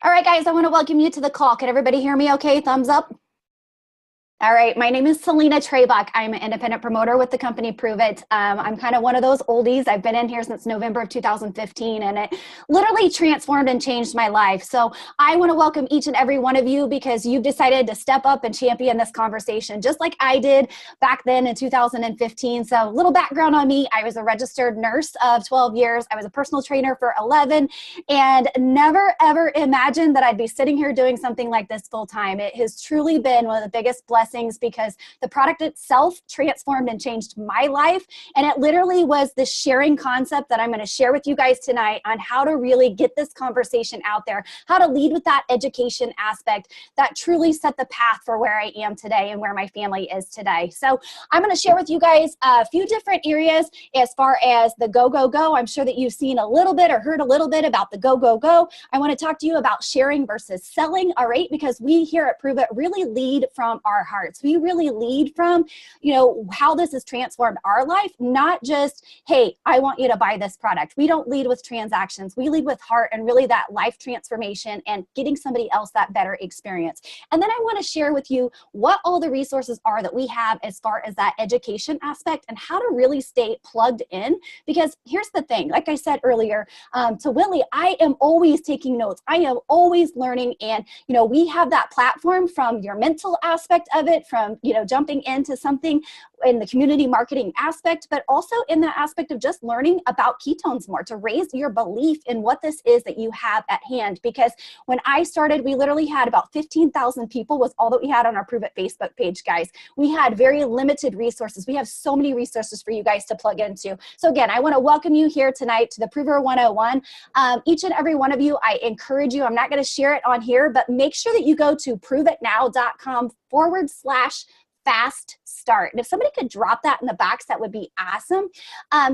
All right, guys, I want to welcome you to the call. Can everybody hear me okay? Thumbs up. All right, my name is Salena Trabuc. I'm an independent promoter with the company Prüvor. I'm kind of one of those oldies. I've been in here since November of 2015, and it literally transformed and changed my life. So I want to welcome each and every one of you because you've decided to step up and champion this conversation, just like I did back then in 2015. So a little background on me. I was a registered nurse of 12 years. I was a personal trainer for 11, and never, ever imagined that I'd be sitting here doing something like this full time. It has truly been one of the biggest blessings because the product itself transformed and changed my life. And it literally was this sharing concept that I'm going to share with you guys tonight on how to really get this conversation out there, how to lead with that education aspect that truly set the path for where I am today and where my family is today. So I'm going to share with you guys a few different areas as far as the go, go, go. I'm sure that you've seen a little bit or heard a little bit about the go, go, go. I want to talk to you about sharing versus selling, all right? Because we here at Prüvor really lead from our heart. We really lead from, how this has transformed our life, not just, hey, I want you to buy this product. We don't lead with transactions. We lead with heart and really that life transformation and getting somebody else that better experience. And then I want to share with you what all the resources are that we have as far as that education aspect and how to really stay plugged in. Because here's the thing, like I said earlier to Willie, I am always taking notes. I am always learning. And, we have that platform from your mental aspect of it, from jumping into something in the community marketing aspect, but also in the aspect of just learning about ketones more to raise your belief in what this is that you have at hand. Because when I started, we literally had about 15,000 people was all that we had on our Prüvor Facebook page, guys. We had very limited resources. We have so many resources for you guys to plug into. So again, I want to welcome you here tonight to the Prüvor 101. Each and every one of you, I encourage you, I'm not going to share it on here, but make sure that you go to pruvitnow.com/fast start. And if somebody could drop that in the box, that would be awesome.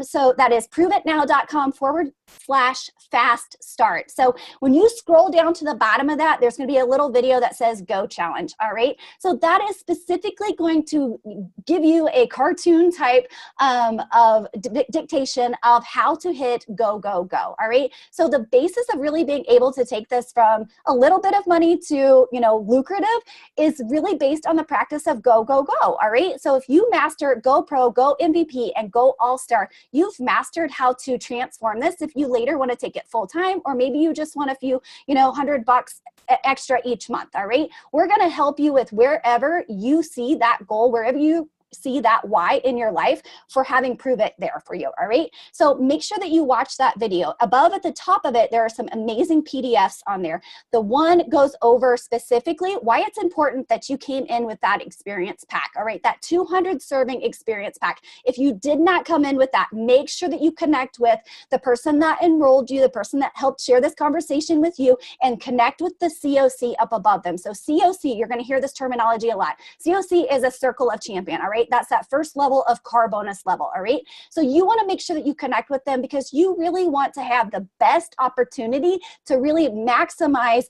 So that is pruvitnow.com/fast start. So when you scroll down to the bottom of that, there's going to be a little video that says go challenge. All right. So that is specifically going to give you a cartoon type of dictation of how to hit go, go, go. All right. So the basis of really being able to take this from a little bit of money to, lucrative is really based on the practice of go, go, go. All right. So if you master Go Pro, Go MVP, and Go All-Star, you've mastered how to transform this if you later want to take it full time, or maybe you just want a few, $100 extra each month. All right. We're going to help you with wherever you see that goal, wherever you see that why in your life for having Prüvor there for you. All right. So make sure that you watch that video. Above at the top of it, there are some amazing PDFs on there. The one goes over specifically why it's important that you came in with that experience pack. All right. That 200 serving experience pack. If you did not come in with that, make sure that you connect with the person that enrolled you, the person that helped share this conversation with you, and connect with the COC up above them. So COC, you're going to hear this terminology a lot. COC is a circle of champion. All right. That's that first level of car bonus level. All right. So you want to make sure that you connect with them because you really want to have the best opportunity to really maximize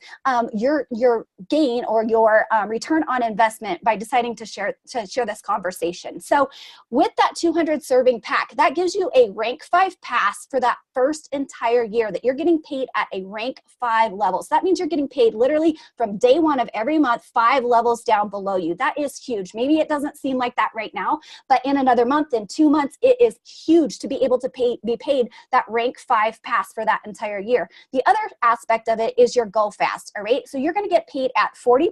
your gain or your return on investment by deciding to share this conversation. So with that 200 serving pack, that gives you a rank 5 pass for that first entire year that you're getting paid at a rank 5 level. So that means you're getting paid literally from day 1 of every month, 5 levels down below you. That is huge. Maybe it doesn't seem like that right now, but in another month, in 2 months, it is huge to be able to be paid that rank 5 pass for that entire year. The other aspect of it is your go fast. All right. So you're going to get paid at 40%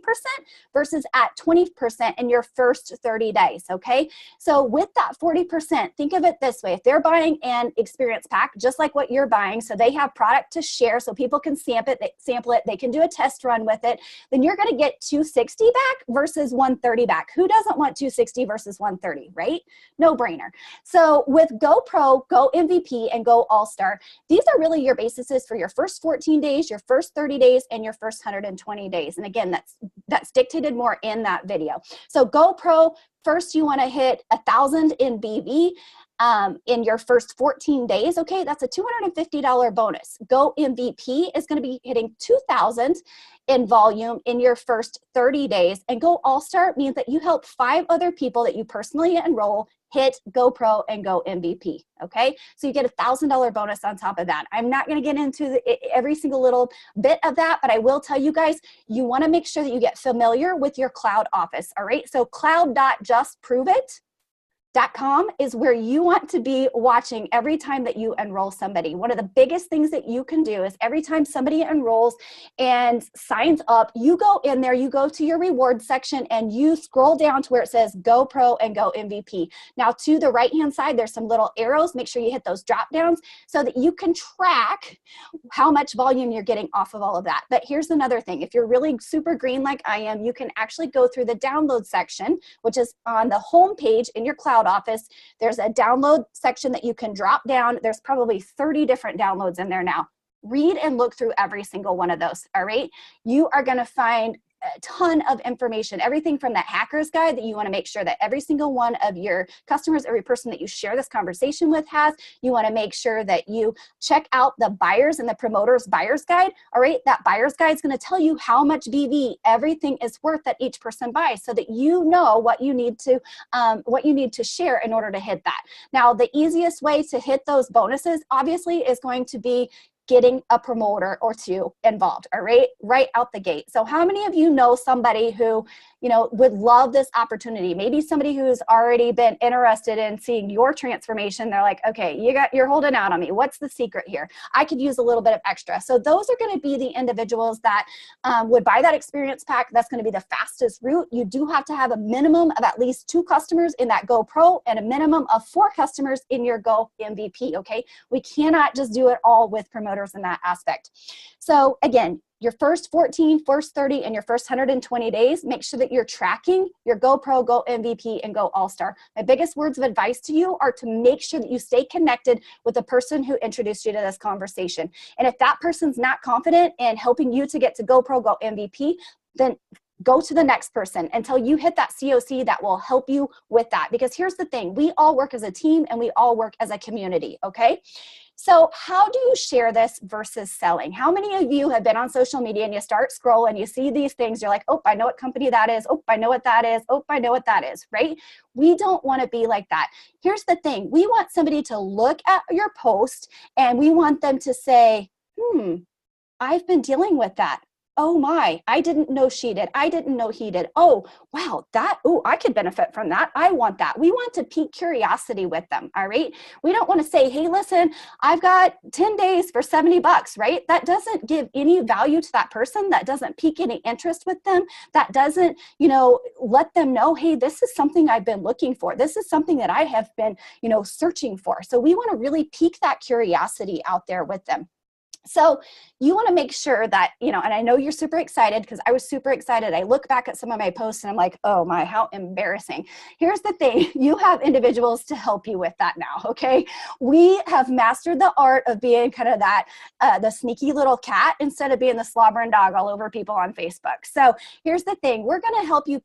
versus at 20% in your first 30 days. Okay. So with that 40%, think of it this way. If they're buying an experience pack, just like what you're buying, so they have product to share so people can sample it, they can do a test run with it, then you're going to get 260 back versus 130 back. Who doesn't want 260 versus 130, right? No brainer. So with Go Pro, Go MVP, and Go All-Star, these are really your bases for your first 14 days, your first 30 days, and your first 120 days. And again, that's dictated more in that video. So Go Pro, first you want to hit 1,000 in BV. In your first 14 days, okay, that's a $250 bonus. Go MVP is going to be hitting 2,000 in volume in your first 30 days. And Go All-Star means that you help 5 other people that you personally enroll hit Go Pro and Go MVP, okay? So you get a $1,000 bonus on top of that. I'm not gonna get into every single little bit of that, but I will tell you guys, you wanna make sure that you get familiar with your cloud office, all right? So cloud.justpruveit.com is where you want to be watching every time that you enroll somebody. One of the biggest things that you can do is every time somebody enrolls and signs up, you go in there, you go to your rewards section and you scroll down to where it says Go Pro and Go MVP. Now to the right-hand side, there's some little arrows. Make sure you hit those drop downs so that you can track how much volume you're getting off of all of that. But here's another thing. If you're really super green like I am, you can actually go through the download section, which is on the home page in your cloud office. There's a download section that you can drop down. There's probably 30 different downloads in there now. Read and look through every single one of those, all right? You are gonna find a ton of information, everything from that hacker's guide that you want to make sure that every single one of your customers, every person that you share this conversation with has. You want to make sure that you check out the buyers and the promoters buyer's guide. All right, that buyer's guide is going to tell you how much BV everything is worth that each person buys, so that you know what you need to share in order to hit that. Now, the easiest way to hit those bonuses obviously is going to be getting a promoter or two involved, all right out the gate. So how many of you know somebody who, you know, would love this opportunity? Maybe somebody who's already been interested in seeing your transformation. They're like, okay, you're holding out on me. What's the secret here? I could use a little bit of extra. So those are going to be the individuals that would buy that experience pack. That's going to be the fastest route. You do have to have a minimum of at least 2 customers in that Go Pro and a minimum of 4 customers in your Go MVP, okay? We cannot just do it all with promoters in that aspect. So again, your first 14, first 30, and your first 120 days, make sure that you're tracking your Go Pro, Go MVP, and Go All-Star. My biggest words of advice to you are to make sure that you stay connected with the person who introduced you to this conversation. And if that person's not confident in helping you to get to Go Pro, Go MVP, then go to the next person until you hit that COC that will help you with that. Because here's the thing, we all work as a team and we all work as a community, okay? So how do you share this versus selling? How many of you have been on social media and you start scrolling, you see these things, you're like, oh, I know what company that is. Oh, I know what that is. Oh, I know what that is, right? We don't want to be like that. Here's the thing. We want somebody to look at your post and we want them to say, I've been dealing with that. Oh my, I didn't know she did. I didn't know he did. Oh, wow, I could benefit from that. I want that. We want to pique curiosity with them, all right? We don't want to say, hey, listen, I've got 10 days for $70, right? That doesn't give any value to that person. That doesn't pique any interest with them. That doesn't, let them know, hey, this is something I've been looking for. This is something that I have been, searching for. So we want to really pique that curiosity out there with them. So you want to make sure that, and I know you're super excited because I was super excited. I look back at some of my posts and I'm like, oh my, how embarrassing. Here's the thing. You have individuals to help you with that now, okay? We have mastered the art of being kind of that, the sneaky little cat instead of being the slobbering dog all over people on Facebook. So here's the thing. We're going to help you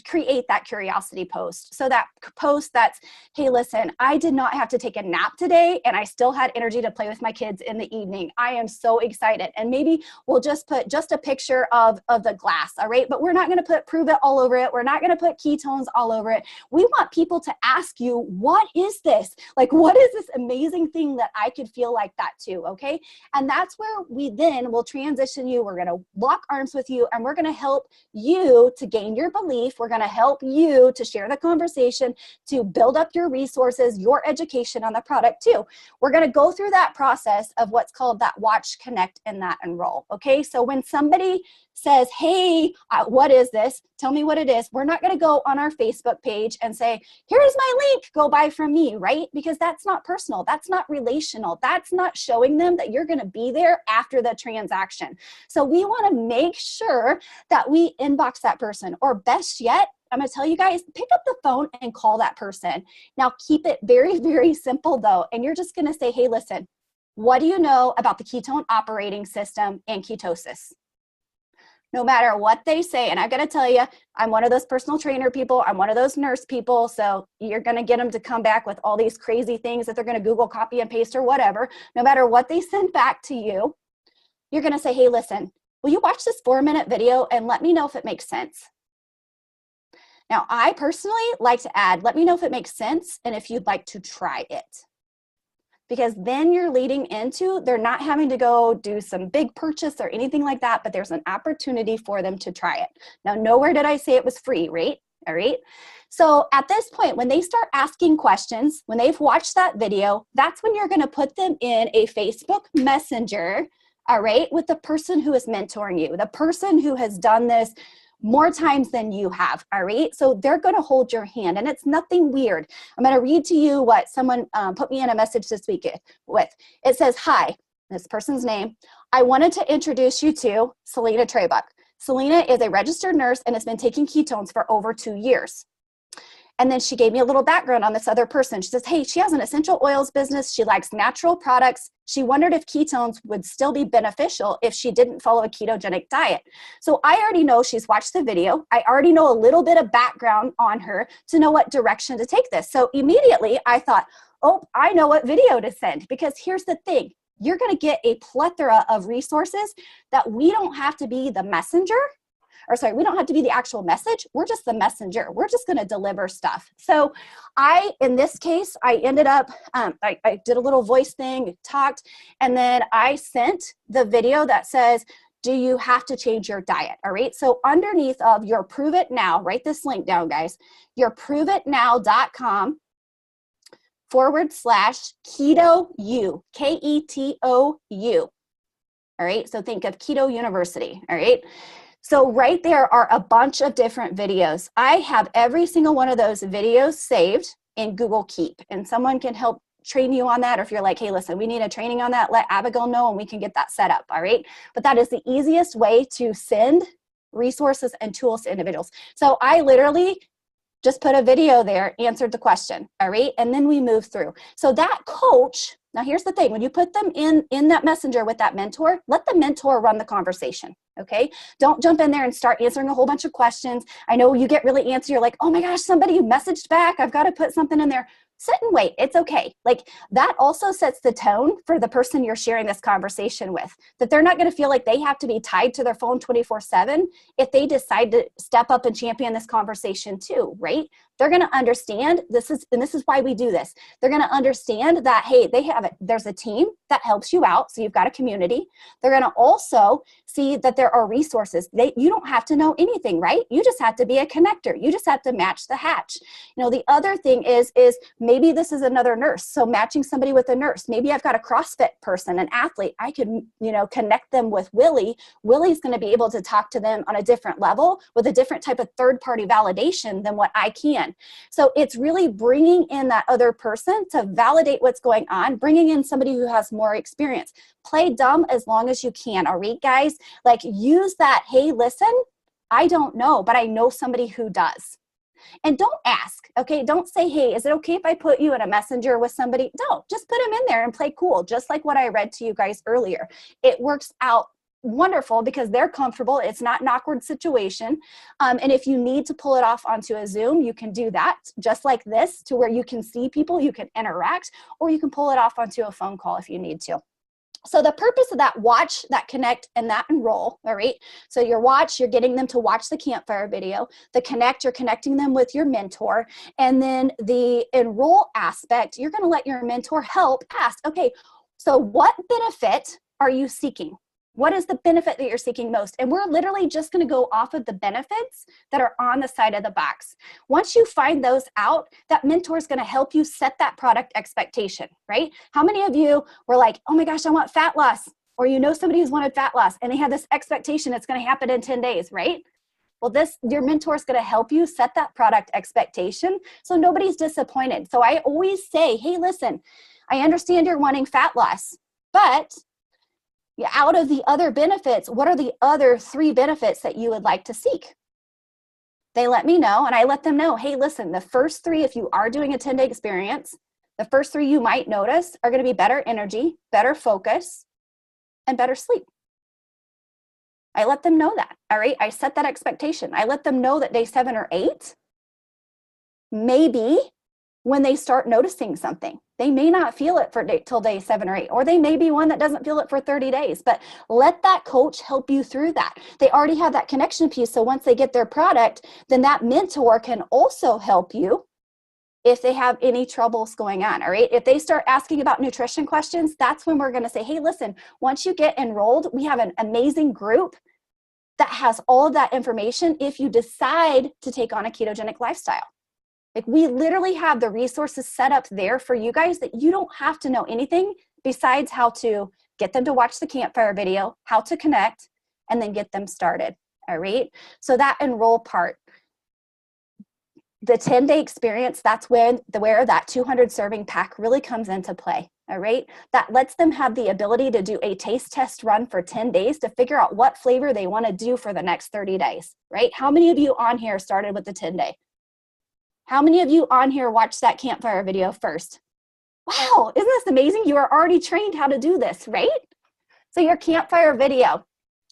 create that curiosity post. So that post that's, hey, listen, I did not have to take a nap today and I still had energy to play with my kids in the evening. I am so excited. And maybe we'll just put just a picture of the glass, all right? But we're not going to put prove it all over it. We're not going to put ketones all over it. We want people to ask you, what is this? Like, what is this amazing thing that I could feel like that too, okay? And that's where we then will transition you. We're going to lock arms with you and we're going to help you to gain your belief. We're going to help you to share the conversation, to build up your resources, your education on the product too. We're going to go through that process of what's called that watch, connect, and that enroll. Okay, so when somebody says, hey, what is this? Tell me what it is. We're not going to go on our Facebook page and say, here's my link, go buy from me, right? Because that's not personal. That's not relational. That's not showing them that you're going to be there after the transaction. So we want to make sure that we inbox that person, or best yet, I'm going to tell you guys, pick up the phone and call that person. Now, keep it very, very simple though. And you're just going to say, hey, listen, what do you know about the ketone operating system and ketosis? No matter what they say, and I've got to tell you, I'm one of those personal trainer people, I'm one of those nurse people, so you're going to get them to come back with all these crazy things that they're going to Google copy and paste or whatever. No matter what they send back to you, you're going to say, hey, listen, will you watch this 4-minute video and let me know if it makes sense? Now, I personally like to add, let me know if it makes sense and if you'd like to try it. Because then you're leading into, they're not having to go do some big purchase or anything like that, but there's an opportunity for them to try it. Now, nowhere did I say it was free, right? All right. So at this point, when they start asking questions, when they've watched that video, that's when you're going to put them in a Facebook Messenger, all right, with the person who is mentoring you, the person who has done this more times than you have, all right? So they're going to hold your hand, and it's nothing weird. I'm going to read to you what someone put me in a message this week with. It says, hi, this person's name. I wanted to introduce you to Salena Trabuc. Salena is a registered nurse and has been taking ketones for over 2 years. And then she gave me a little background on this other person. She says, hey, she has an essential oils business. She likes natural products. She wondered if ketones would still be beneficial if she didn't follow a ketogenic diet. So I already know she's watched the video. I already know a little bit of background on her to know what direction to take this. So immediately I thought, oh, I know what video to send, because here's the thing. You're going to get a plethora of resources that we don't have to be the messenger. Or sorry, we don't have to be the actual message. We're just the messenger. We're just going to deliver stuff. So in this case, I ended up, I did a little voice thing, talked, and then I sent the video that says, do you have to change your diet? All right. So underneath of your Prove It Now, write this link down, guys, your proveitnow.com /keto u, KETOU. All right. So think of Keto University. All right. So right there are a bunch of different videos. I have every single one of those videos saved in Google Keep, and someone can help train you on that. Or if you're like, hey, listen, we need a training on that, let Abigail know and we can get that set up, all right? But that is the easiest way to send resources and tools to individuals. So I literally just put a video there, answered the question, all right? And then we move through. So that coach, now here's the thing, when you put them in that messenger with that mentor, let the mentor run the conversation, okay? Don't jump in there and start answering a whole bunch of questions. I know you get really antsy, you're like, oh my gosh, somebody messaged back, I've got to put something in there. Sit and wait, it's okay. Like that also sets the tone for the person you're sharing this conversation with, that they're not gonna feel like they have to be tied to their phone 24/7 if they decide to step up and champion this conversation too, right? They're gonna understand, this is why we do this. They're gonna understand that, hey, there's a team that helps you out, so you've got a community. They're gonna also see that there are resources. You don't have to know anything, right? You just have to be a connector. You just have to match the hatch. You know, the other thing is maybe this is another nurse, so matching somebody with a nurse. Maybe I've got a CrossFit person, an athlete. I could, connect them with Willie. Willie's gonna be able to talk to them on a different level with a different type of third-party validation than what I can. So it's really bringing in that other person to validate what's going on, bringing in somebody who has more experience. Play dumb as long as you can, all right, guys? Like use that, hey, listen, I don't know, but I know somebody who does. And don't ask, okay? Don't say, hey, is it okay if I put you in a messenger with somebody? No, just put them in there and play cool, just like what I read to you guys earlier. It works out wonderful because they're comfortable. It's not an awkward situation. And if you need to pull it off onto a Zoom, you can do that just like this to where you can see people, you can interact, or you can pull it off onto a phone call if you need to. So the purpose of that watch, that connect, and that enroll, all right? So your watch, you're getting them to watch the campfire video. The connect, you're connecting them with your mentor. And then the enroll aspect, you're gonna let your mentor help ask, okay, so what benefit are you seeking? What is the benefit that you're seeking most? And we're literally just gonna go off of the benefits that are on the side of the box. Once you find those out, that mentor is gonna help you set that product expectation, right? How many of you were like, oh my gosh, I want fat loss, or somebody who's wanted fat loss and they have this expectation it's gonna happen in 10 days, right? Well, your mentor is going to help you set that product expectation so nobody's disappointed. So I always say, hey, listen, I understand you're wanting fat loss, but out of the other benefits, what are the other 3 benefits that you would like to seek? They let me know, and I let them know, hey, listen, the first 3, if you are doing a 10-day experience, the first 3 you might notice are going to be better energy, better focus, and better sleep. I let them know that, all right? I set that expectation. I let them know that day 7 or 8, maybe when they start noticing something, They may not feel it till day 7 or 8, or they may be one that doesn't feel it for 30 days, but let that coach help you through that. They already have that connection piece. So once they get their product, then that mentor can also help you if they have any troubles going on, all right? If they start asking about nutrition questions, that's when we're gonna say, hey, listen, once you get enrolled, we have an amazing group that has all of that information if you decide to take on a ketogenic lifestyle. Like, we literally have the resources set up there for you guys that you don't have to know anything besides how to get them to watch the campfire video, how to connect, and then get them started, all right? So that enroll part, the 10-day experience, that's where that 200 serving pack really comes into play, all right? That lets them have the ability to do a taste test run for 10 days to figure out what flavor they want to do for the next 30 days, right? How many of you on here started with the 10-day? How many of you on here watched that campfire video first? Wow, isn't this amazing? You are already trained how to do this, right? So your campfire video,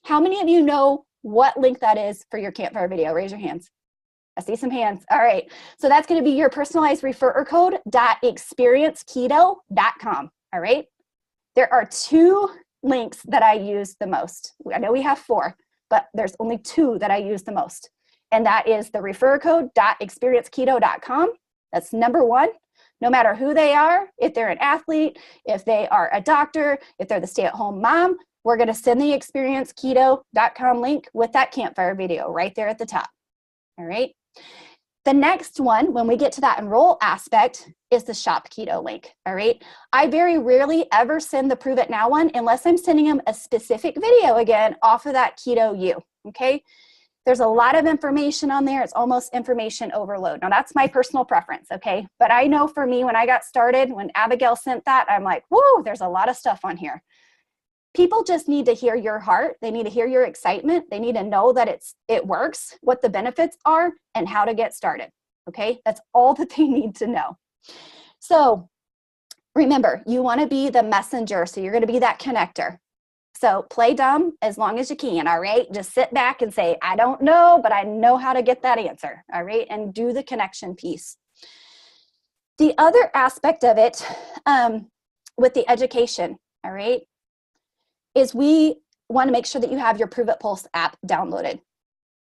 how many of you know what link that is for your campfire video? Raise your hands. I see some hands. All right. So that's going to be your personalized referrer code .experienceketo.com. All right. There are 2 links that I use the most. I know we have 4, but there's only 2 that I use the most. And that is the referrer code .experienceketo.com. That's number 1. No matter who they are, if they're an athlete, if they are a doctor, if they're the stay-at-home mom, we're going to send the experienceketo.com link with that campfire video right there at the top. All right. The next one, when we get to that enroll aspect, is the shop keto link. All right. I very rarely ever send the Prove It Now one unless I'm sending them a specific video again off of that Keto U. Okay. There's a lot of information on there. It's almost information overload. Now that's my personal preference. Okay. But I know for me, when I got started, when Abigail sent that, I'm like, whoa, there's a lot of stuff on here. People just need to hear your heart. They need to hear your excitement. They need to know that it works, what the benefits are, and how to get started. Okay, that's all that they need to know. So remember, you want to be the messenger. So you're going to be that connector. So play dumb as long as you can. All right, just sit back and say, I don't know, but I know how to get that answer. All right, and do the connection piece. The other aspect of it with the education, all right, is we want to make sure that you have your Prove It Pulse app downloaded.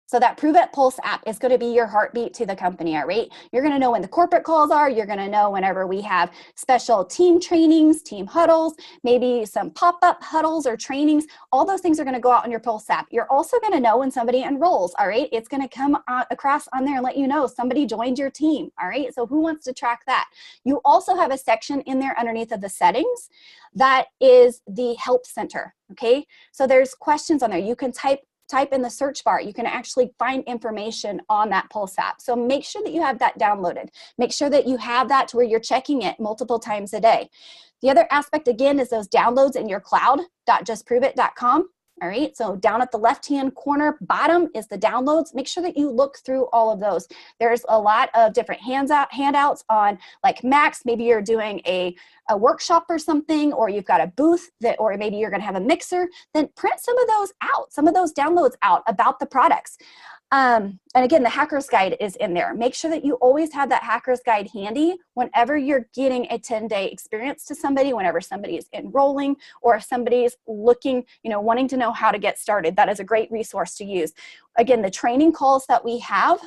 So that Prove It Pulse app is going to be your heartbeat to the company, all right? You're going to know when the corporate calls are. You're going to know whenever we have special team trainings, team huddles, maybe some pop-up huddles or trainings. All those things are going to go out on your Pulse app. You're also going to know when somebody enrolls, all right? It's going to come across on there and let you know somebody joined your team, all right? So who wants to track that? You also have a section in there underneath of the settings that is the help center, okay? So there's questions on there. You can type in the search bar. You can actually find information on that Pulse app. So make sure that you have that downloaded. Make sure that you have that to where you're checking it multiple times a day. The other aspect, again, is those downloads in your cloud.justproveit.com. All right, so down at the left-hand corner bottom is the downloads. Make sure that you look through all of those. There's a lot of different handouts on like Max. Maybe you're doing a workshop or something, or you've got a booth that, or maybe you're gonna have a mixer, then print some of those out, some of those downloads out about the products. And again, the Hacker's Guide is in there. Make sure that you always have that Hacker's Guide handy whenever you're getting a 10-day experience to somebody, whenever somebody is enrolling, or if somebody's looking, wanting to know how to get started. That is a great resource to use. Again, the training calls that we have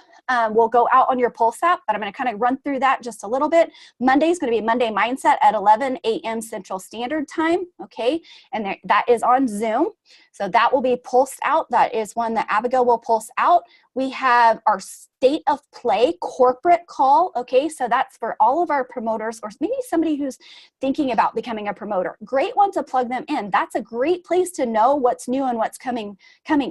will go out on your Pulse app, but I'm going to kind of run through that just a little bit. Monday is going to be Monday Mindset at 11 a.m. Central Standard Time, okay? And that is on Zoom. So that will be pulsed out. That is one that Abigail will pulse out. We have our State of Play corporate call, okay? So that's for all of our promoters, or maybe somebody who's thinking about becoming a promoter. Great one to plug them in. That's a great place to know what's new and what's coming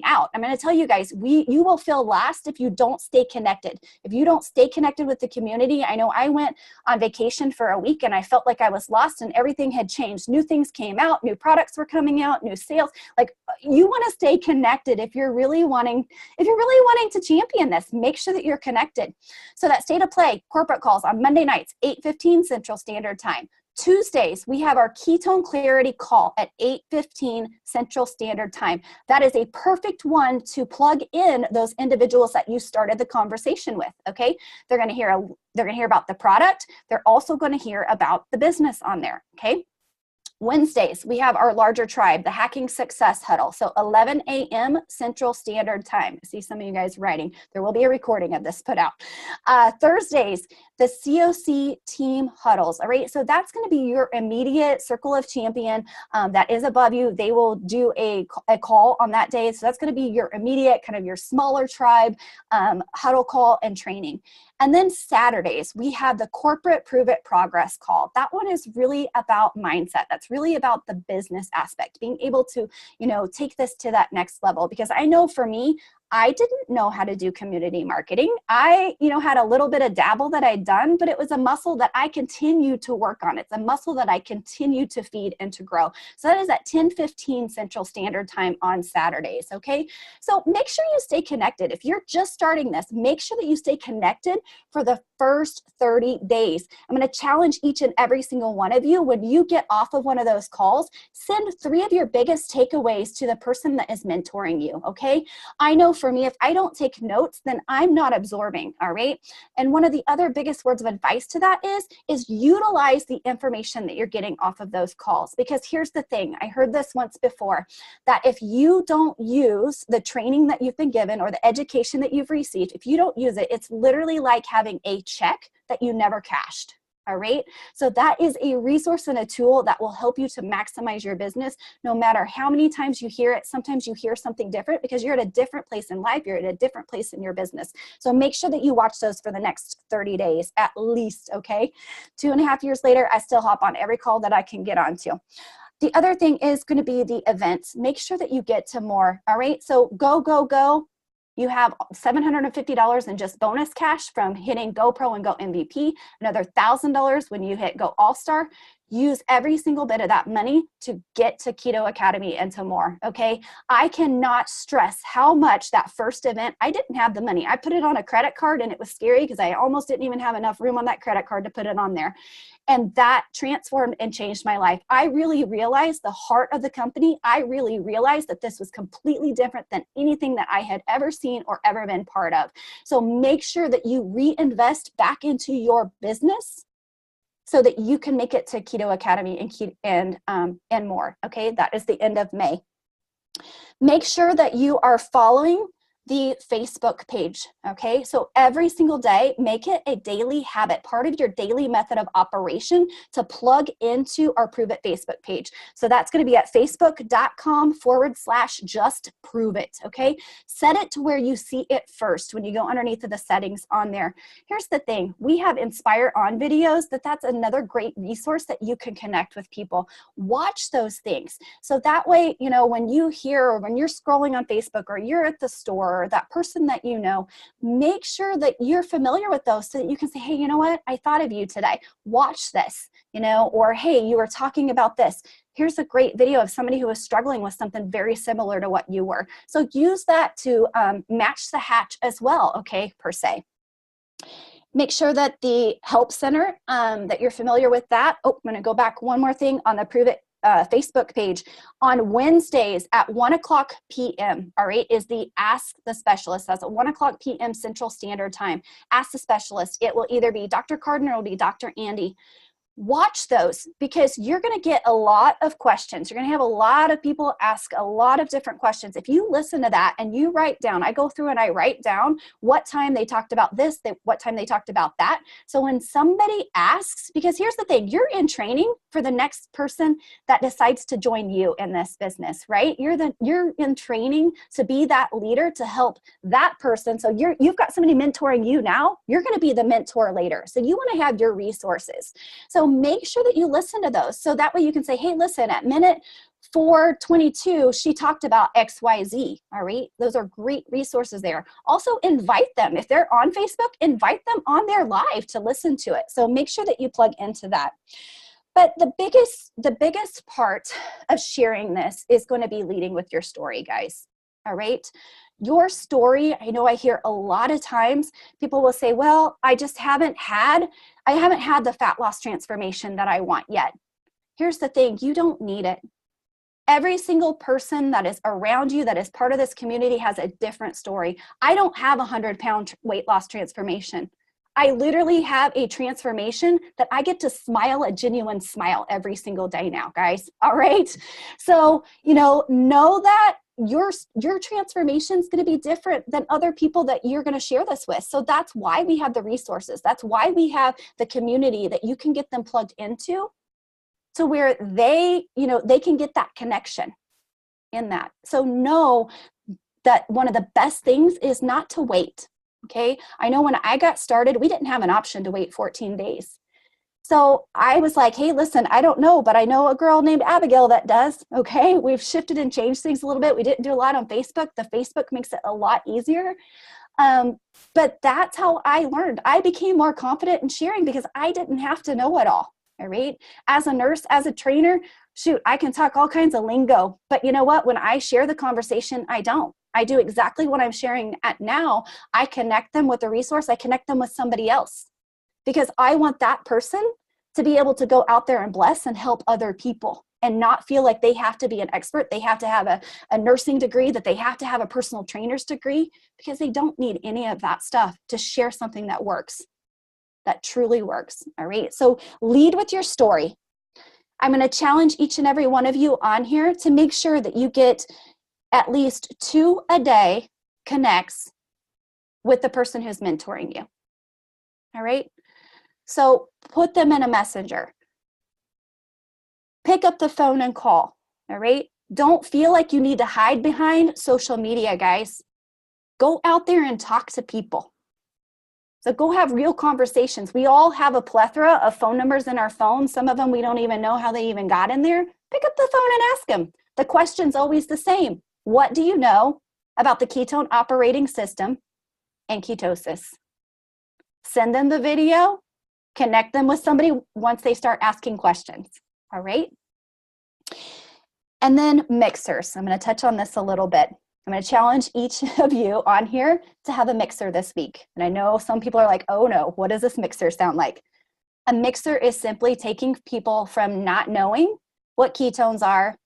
out. I'm going to tell you guys, you will feel lost if you don't stay connected. If you don't stay connected with the community. I know I went on vacation for a week and I felt like I was lost and everything had changed. New things came out, new products were coming out, new sales. Like, you want to stay connected if you're really wanting to champion this. Make sure that you're connected. So that State of Play corporate calls on Monday nights, 8:15 Central Standard Time. Tuesdays, we have our ketone clarity call at 8:15 Central Standard Time. That is a perfect one to plug in those individuals that you started the conversation with, okay? They're gonna hear about the product. They're also gonna hear about the business on there, okay? Wednesdays, we have our larger tribe, the Hacking Success Huddle. So 11 a.m. Central Standard Time. I see some of you guys writing. There will be a recording of this put out. Thursdays, the COC team huddles. All right, so that's going to be your immediate circle of champion that is above you. They will do a call on that day. So that's going to be your immediate, kind of your smaller tribe huddle call and training. And then Saturdays, we have the corporate Prove It Progress call. That one is really about mindset. That's really about the business aspect, being able to, take this to that next level. Because I know for me, I didn't know how to do community marketing. I, had a little bit of dabble that I'd done, but it was a muscle that I continue to work on. It's a muscle that I continue to feed and to grow. So that is at 10:15 Central Standard Time on Saturdays, okay? So make sure you stay connected. If you're just starting this, make sure that you stay connected for the first 30 days. I'm going to challenge each and every single one of you, when you get off of one of those calls, send 3 of your biggest takeaways to the person that is mentoring you, okay? I know for me, if I don't take notes, then I'm not absorbing, all right? And one of the other biggest words of advice to that is utilize the information that you're getting off of those calls. Because here's the thing, I heard this once before, that if you don't use the training that you've been given or the education that you've received, if you don't use it, it's literally like having a check that you never cashed. All right. So that is a resource and a tool that will help you to maximize your business no matter how many times you hear it. Sometimes you hear something different because you're at a different place in life. You're at a different place in your business. So make sure that you watch those for the next 30 days at least. Okay. 2.5 years later, I still hop on every call that I can get onto. The other thing is going to be the events. Make sure that you get to more. All right. So go. You have $750 in just bonus cash from hitting Go Pro and Go MVP, another $1,000 when you hit Go All-Star. Use every single bit of that money to get to Keto Academy and to more, okay? I cannot stress how much that first event, I didn't have the money. I put it on a credit card and it was scary because I almost didn't even have enough room on that credit card to put it on there. And that transformed and changed my life. I really realized the heart of the company. I really realized that this was completely different than anything that I had ever seen or ever been part of. So make sure that you reinvest back into your business so that you can make it to Keto Academy and more, okay? That is the end of May. Make sure that you are following the Facebook page, okay? So every single day, make it a daily habit, part of your daily method of operation to plug into our Prove It Facebook page. So that's gonna be at facebook.com/justproveit, okay? Set it to where you see it first when you go underneath of the settings on there. Here's the thing, we have Inspire On videos, that's another great resource that you can connect with people. Watch those things. So that way, when you hear or when you're scrolling on Facebook or you're at the store, or that person that you know, make sure that you're familiar with those so that you can say, hey, you know what? I thought of you today. Watch this, or hey, you were talking about this. Here's a great video of somebody who was struggling with something very similar to what you were. So use that to match the hatch as well, okay, per se. Make sure that the Help Center, that you're familiar with that. Oh, I'm going to go back one more thing on the Prove It Facebook page. On Wednesdays at 1:00 p.m., all right, is the Ask the Specialist. That's at 1:00 p.m. Central Standard Time. Ask the Specialist. It will either be Dr. Cardin or it will be Dr. Andy. Watch those because you're going to get a lot of questions. You're going to have a lot of people ask a lot of different questions. If you listen to that and you write down, I go through and I write down what time they talked about this, what time they talked about that. So when somebody asks, because here's the thing, you're in training for the next person that decides to join you in this business, right? You're in training to be that leader to help that person. So you've got somebody mentoring you now. You're going to be the mentor later. So you want to have your resources. So make sure that you listen to those. So that way you can say, hey, listen, at minute 4:22, she talked about XYZ, all right? Those are great resources there. Also invite them. If they're on Facebook, invite them on their live to listen to it. So make sure that you plug into that. But the biggest part of sharing this is going to be leading with your story, guys. all right? Your story, I know I hear a lot of times people will say, well, I haven't had the fat loss transformation that I want yet. Here's the thing, you don't need it. Every single person that is around you that is part of this community has a different story. I don't have a 100-pound weight loss transformation. I literally have a transformation that I get to smile a genuine smile every single day now, guys. All right. So, know that your transformation is going to be different than other people that you're going to share this with. So that's why we have the resources. That's why we have the community that you can get them plugged into, to where they can get that connection in that. So know that one of the best things is not to wait. Okay. I know when I got started, we didn't have an option to wait 14 days. So I was like, hey, listen, I don't know, but I know a girl named Abigail that does. Okay. We've shifted and changed things a little bit. We didn't do a lot on Facebook. The Facebook makes it a lot easier. But that's how I learned. I became more confident in sharing because I didn't have to know it all. All right. As a nurse, as a trainer, shoot, I can talk all kinds of lingo, but you know what? When I share the conversation, I don't. I do exactly what I'm sharing at now. I connect them with a resource. I connect them with somebody else because I want that person to be able to go out there and bless and help other people and not feel like they have to be an expert. They have to have a nursing degree, that they have to have a personal trainer's degree, because they don't need any of that stuff to share something that works, that truly works. All right. So lead with your story. I'm going to challenge each and every one of you on here to make sure that you get at least 2 a day connects with the person who's mentoring you. All right. So put them in a messenger. Pick up the phone and call. All right. Don't feel like you need to hide behind social media, guys. Go out there and talk to people. So go have real conversations. We all have a plethora of phone numbers in our phone. Some of them we don't even know how they even got in there. Pick up the phone and ask them. The question's always the same. What do you know about the ketone operating system and ketosis? Send them the video, connect them with somebody once they start asking questions. All right. And then mixers. I'm going to touch on this a little bit. I'm going to challenge each of you on here to have a mixer this week. And I know some people are like, oh no, what does this mixer sound like? A mixer is simply taking people from not knowing what ketones are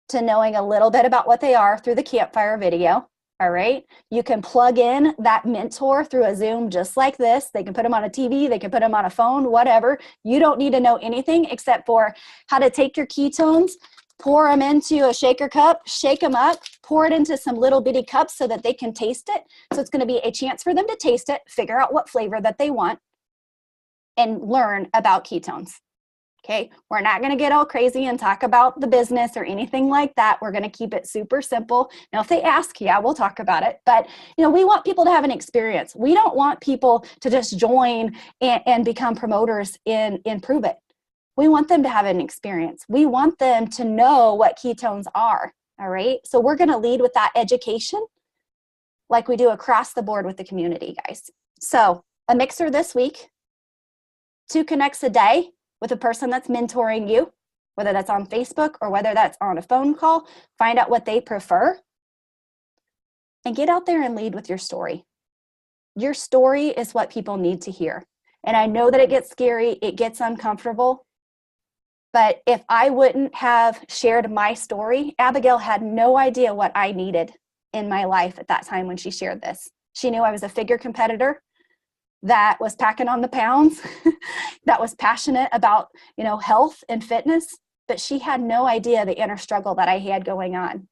to knowing a little bit about what they are through the campfire video. All right. You can plug in that mentor through a Zoom just like this. They can put them on a TV. They can put them on a phone, whatever. You don't need to know anything except for how to take your ketones, pour them into a shaker cup, shake them up, pour it into some little bitty cups so that they can taste it. So it's going to be a chance for them to taste it, figure out what flavor that they want, and learn about ketones. Okay, we're not going to get all crazy and talk about the business or anything like that. We're going to keep it super simple. Now, if they ask, yeah, we'll talk about it. But, we want people to have an experience. We don't want people to just join and become promoters in Prove It. We want them to have an experience. We want them to know what ketones are. All right, so we're going to lead with that education like we do across the board with the community, guys. So a mixer this week, 2 connects a day with a person that's mentoring you, whether that's on Facebook or whether that's on a phone call. Find out what they prefer and get out there and lead with your story. Your story is what people need to hear. And I know that it gets scary, it gets uncomfortable, but if I wouldn't have shared my story, Abigail had no idea what I needed in my life at that time when she shared this. She knew I was a figure competitor that was packing on the pounds, that was passionate about, health and fitness, but she had no idea the inner struggle that I had going on.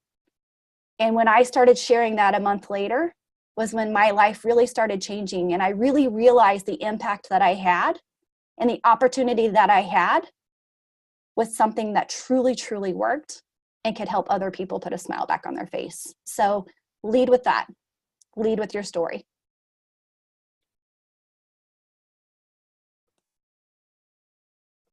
And when I started sharing that a month later was when my life really started changing. And I really realized the impact that I had and the opportunity that I had with something that truly, truly worked and could help other people put a smile back on their face. So lead with that. Lead with your story.